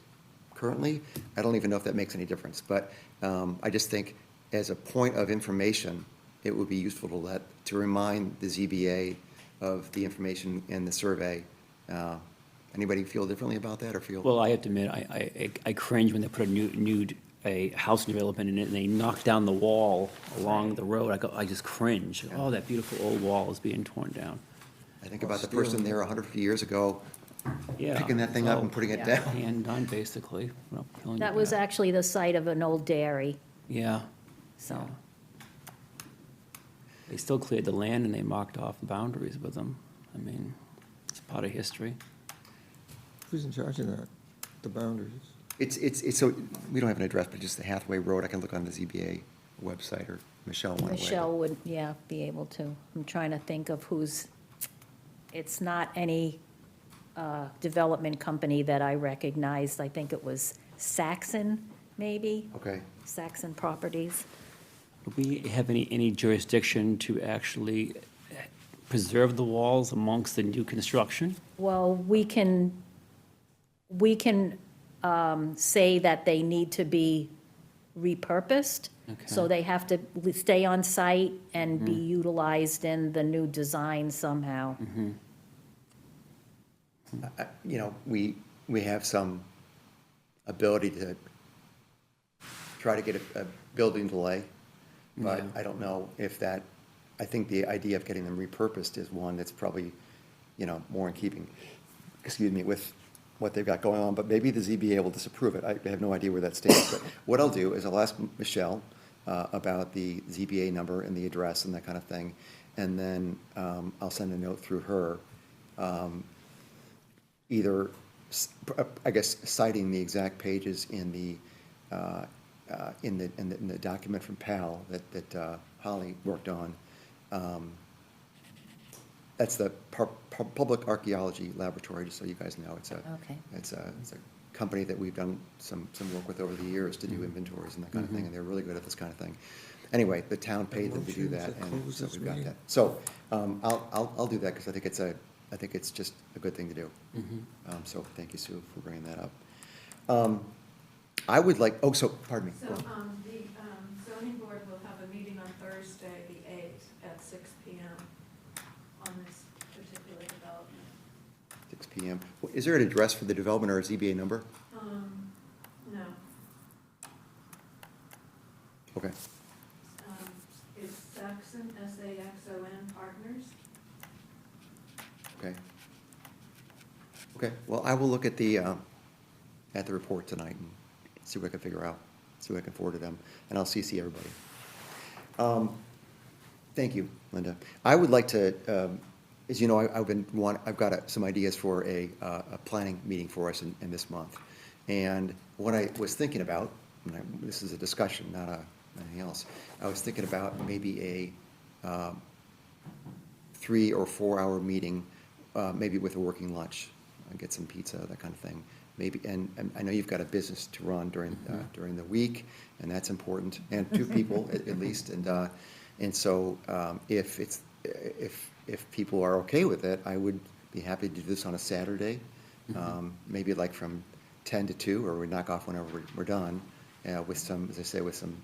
currently. I don't even know if that makes any difference, but I just think as a point of information, it would be useful to remind the ZBA of the information in the survey. Anybody feel differently about that or feel? Well, I have to admit, I cringe when they put a house development in it and they knock down the wall along the road. I just cringe. Oh, that beautiful old wall is being torn down. I think about the person there 150 years ago, Yeah. picking that thing up and putting it Yeah. down. Hand done, basically. Well, killing That you was back. actually the site of an old dairy, Yeah. so. They still cleared the land and they marked off the boundaries with them. I mean, it's part of history. Who's in charge of that? The boundaries? It's, so, we don't have an address, but just the Hathaway Road, I can look on the ZBA website, or Michelle went away. Michelle would, yeah, be able to. I'm trying to think of who's, it's not any development company that I recognized. I think it was Saxon, maybe, Okay, Saxon Properties. Do we have any jurisdiction to actually preserve the walls amongst the new construction? Well, we can say that they need to be repurposed. So Okay. they have to stay on site and be utilized in the new design somehow. you know, we have some ability to try to get a building delay, but Yeah. I don't know if that, I think the idea of getting them repurposed is one that's probably, you know, more in keeping, excuse me, with what they've got going on, but maybe the ZBA will disapprove it. I have no idea where that stands, but what I'll do is I'll ask Michelle about the ZBA number and the address and that kind of thing, and then I'll send a note through her, either, I guess, citing the exact pages in the document from PAL that Holly worked on. That's the Public Archaeology Laboratory, just so you guys know. Okay. It's a company that we've done some work with over the years to do inventories and that kind of thing, and they're really good at this kind of thing. Anyway, the town paid them to do that, and so we've got that. So I'll do that, because I think it's just a good thing to do. So thank you, Sue, for bringing that up. I would like, pardon me. So, Go on. the zoning board will have a meeting on Thursday, the 8th, at 6 PM on this particular development. 6 PM. Is there an address for the development or a ZBA number? No, Okay. it's Saxon, SAXON Partners. Okay. Okay, well, I will look at the report tonight and see what I can figure out, see what I can forward to them, and I'll CC everybody. Thank you, Linda. I would like to, as you know, I've got some ideas for a planning meeting for us in this month. And what I was thinking about, this is a discussion, not anything else, I was thinking about maybe a 3 or 4 hour meeting, maybe with a working lunch, get some pizza, that kind of thing. Maybe, and I know you've got a business to run during the week, and that's important, and 2 people at least, and so if people are okay with it, I would be happy to do this on a Saturday, maybe like from 10 to 2, or we knock off whenever we're done, with some, as I say, with some.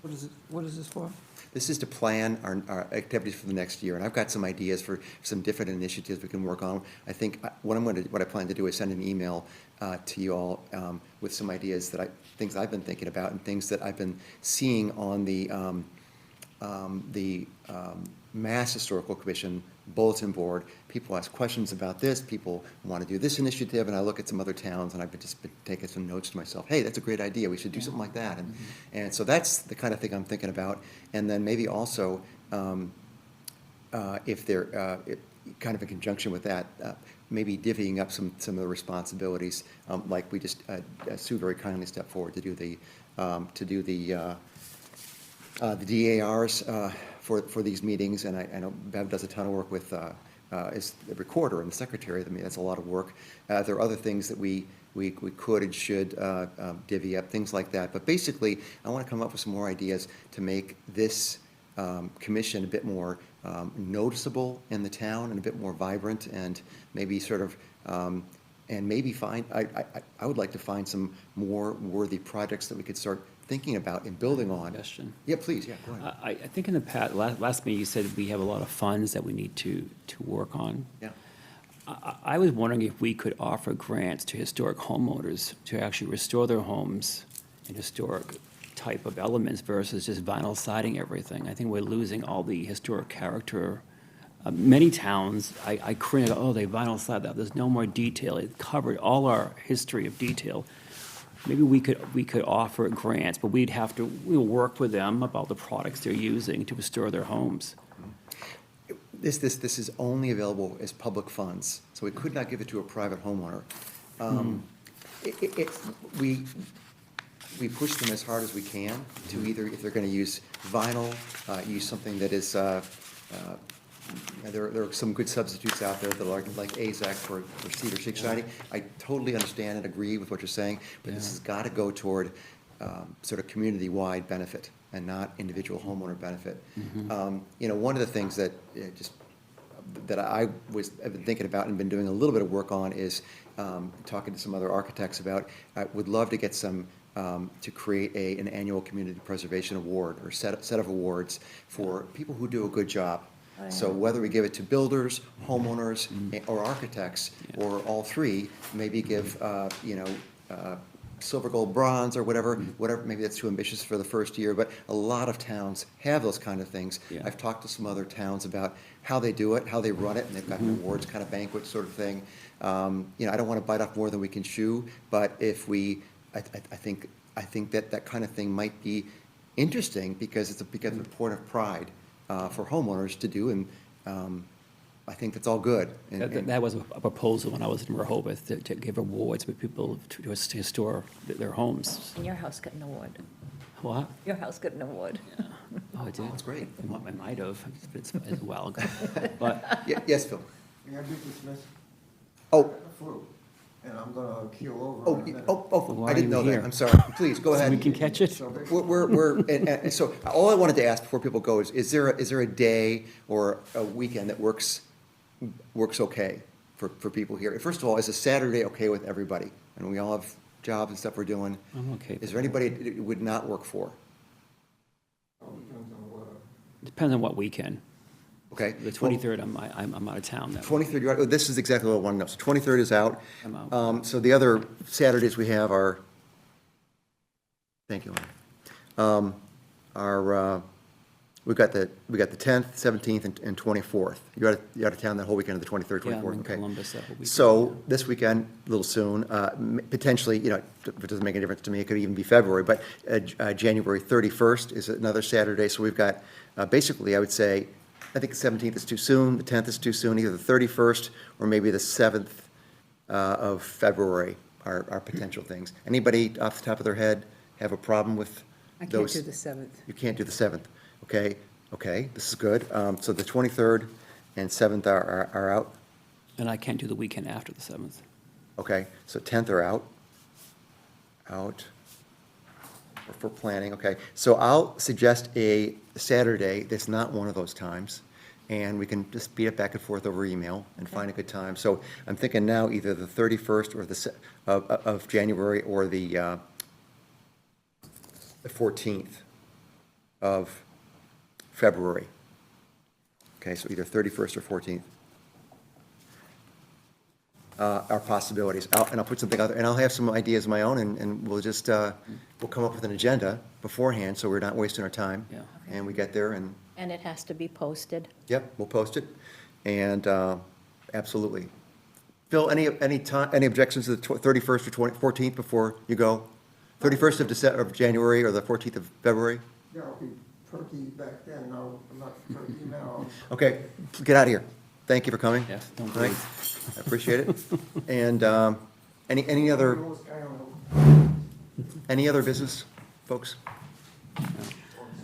What is this for? This is to plan our activities for the next year, and I've got some ideas for some different initiatives we can work on. I think what I plan to do is send an email to you all with some ideas things I've been thinking about and things that I've been seeing on the Mass Historical Commission bulletin board. People ask questions about this, people want to do this initiative, and I look at some other towns, and I've just been taking some notes to myself, hey, that's a great idea, we should do something like that. And so that's the kind of thing I'm thinking about. And then maybe also, if they're, kind of in conjunction with that, maybe divvying up some of the responsibilities, like we just, Sue very kindly stepped forward to do the DARs for these meetings, and I know Bev does a ton of work with, is the recorder and the secretary. I mean, that's a lot of work. There are other things that we could and should divvy up, things like that. But basically, I want to come up with some more ideas to make this commission a bit more noticeable in the town and a bit more vibrant, and maybe sort of, and maybe find, I would like to find some more worthy projects that we could start thinking about and building on. Question. Yeah, please, yeah, go ahead. I think in the past, last meeting, you said we have a lot of funds that we need to work on. Yeah. I was wondering if we could offer grants to historic homeowners to actually restore their homes in historic type of elements versus just vinyl siding everything. I think we're losing all the historic character. Many towns, I cringe, oh, they vinyl sided that, there's no more detail. It covered all our history of detail. Maybe we could offer grants, but we'll work with them about the products they're using to restore their homes. This is only available as public funds, so we could not give it to a private homeowner. We push them as hard as we can to either, if they're gonna use vinyl, use something that is, there are some good substitutes out there that are like AZAC for cedar shake siding. I totally understand and agree with what you're saying, but this has gotta go toward sort of community-wide benefit and not individual homeowner benefit. You know, one of the things that that I've been thinking about and been doing a little bit of work on is talking to some other architects about, I would love to get some, to create an annual community preservation award or set of awards for people who do a good job. So whether we give it to builders, homeowners, or architects, or all three, maybe give, you know, silver, gold, bronze, or whatever, maybe that's too ambitious for the first year, but a lot of towns have those kind of things. Yeah. I've talked to some other towns about how they do it, how they run it, and they've got an awards kind of banquet sort of thing. You know, I don't want to bite off more than we can chew, but if we, I think that kind of thing might be interesting because it's a point of pride for homeowners to do, and I think that's all good. That was a proposal when I was in Rehoboth, to give awards for people to restore their homes. And your house got an award. What? Your house got an award. Oh, it did? That's great. I might have, it's a while ago. But, Yes, Phil? May I be dismissed? Oh, The flu, and I'm gonna keel over oh, in a minute. I didn't know that. here? I'm sorry. Please, go so ahead. we can catch it? So And so all I wanted to ask before people go is there a day or a weekend that works okay for people here? First of all, is a Saturday okay with everybody? And we all have jobs and stuff we're doing. I'm okay with Is there anybody it would not work for? Depends on what weekend. Okay? The 23rd, I'm out of town. that week. 23rd, this is exactly what I want to know. So 23rd is out. I'm out. So the other Saturdays we have are, thank you, Lynn. We've got the 10th, 17th, and 24th. You're out of town that whole weekend of the 23rd, 24th, Yeah, I'm in okay. Columbus that whole weekend. So this weekend, a little soon, potentially, you know, if it doesn't make any difference to me, it could even be February, but January 31st is another Saturday. So we've got, basically, I would say, I think the 17th is too soon, the 10th is too soon, either the 31st or maybe the 7th of February are potential things. Anybody off the top of their head have a problem with I can't those? do the 7th. You can't do the 7th, okay, this is good. So the 23rd and 7th are out, And I can't do the weekend after the 7th. okay, so 10th are out, for planning, okay. So I'll suggest a Saturday that's not one of those times, and we can just beat it back and forth over email and find a good time. So I'm thinking now either the 31st or of January or the 14th of February. Okay, so either 31st or 14th. Are possibilities. And I'll put something out there, and I'll have some ideas of my own, and we'll just, we'll come up with an agenda beforehand, so we're not wasting our time. Yeah. And we get there, and, And it has to be posted. yep, we'll post it, and, absolutely. Phil, any objections to the 31st or 14th before you go? 31st of December, of January, or the 14th of February? Yeah, I'll be perky back then, no, I'm not perky now. Okay, get out of here. Thank you for coming. Yes, don't All right, breathe. I appreciate it. And, any other, I don't know. any other business, folks?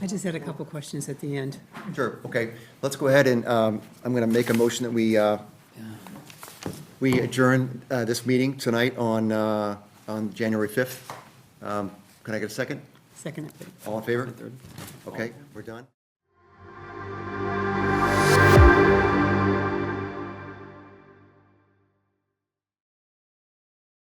I just had a couple questions at the end. Sure, okay. Let's go ahead and, I'm going to make a motion that we adjourn this meeting tonight on January 5th. Can I get a second? Second. All in favor? Okay, we're done.